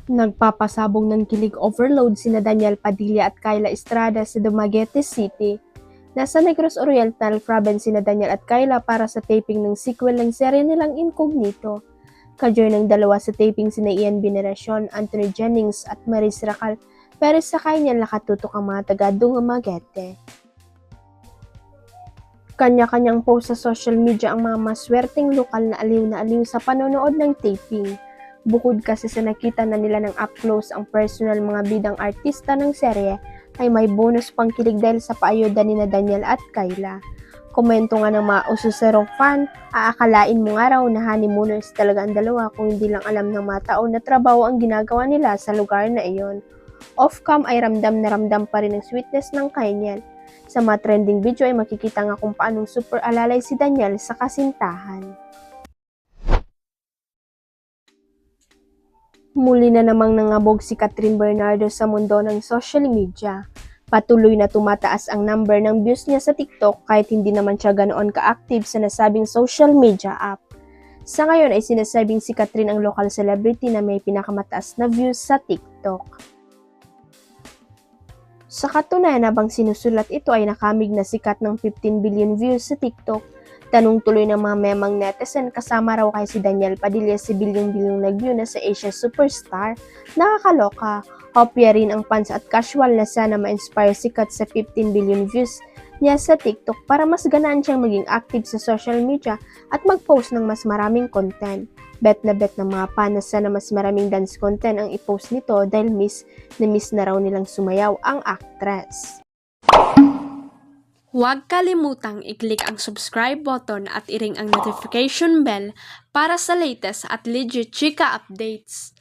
Nagpapasabog ng kilig overload sina Daniel Padilla at Kyla Estrada sa Dumaguete City. Nasa Negros Oriental Province sina Daniel at Kyla para sa taping ng sequel ng serye nilang Incognito. Kajoy ng dalawa sa taping sina Ian Veneracion, Anthony Jennings at Maris Racal, pero sakay niya nakatutok ang mga taga Dumaguete. Kanya-kanyang post sa social media ang mga maswerteng lokal na aliw sa panonood ng taping. Bukod kasi sa nakita na nila ng up close ang personal mga bidang artista ng serye, ay may bonus pang kilig dahil sa paayuda ni na Daniel at Kyla. Komento nga ng mga ususerong fan, aakalain mo nga raw na honeymooners talaga ang dalawa kung hindi lang alam ng mga tao na trabaho ang ginagawa nila sa lugar na iyon. Off-cam ay ramdam na ramdam pa rin ang sweetness ng Kynel. Sa mga trending video ay makikita nga kung paanong super alalay si Daniel sa kasintahan. Muli na namang nangabog si Catherine Bernardo sa mundo ng social media. Patuloy na tumataas ang number ng views niya sa TikTok kahit hindi naman siya ganoon ka-active sa nasabing social media app. Sa ngayon ay sinasabing si Catherine ang local celebrity na may pinakamataas na views sa TikTok. Sa katunayan, habang sinusulat ito ay nakamig na sikat ng 15 billion views sa TikTok. Tanong tuloy ng mga memang netizen, kasama raw kay si Daniel Padilla si bilyong-bilyong nag-view na sa Asia Superstar. Nakakaloka. Hopya rin ang fans at casual na sana ma-inspire sikat sa 15 billion views niya sa TikTok para mas ganaan siyang maging active sa social media at mag-post ng mas maraming content. Bet ng mga fan na sana mas maraming dance content ang i-post nito dahil miss na raw nilang sumayaw ang actress. Huwag kalimutang i-click ang subscribe button at i-ring ang notification bell para sa latest at legit chika updates.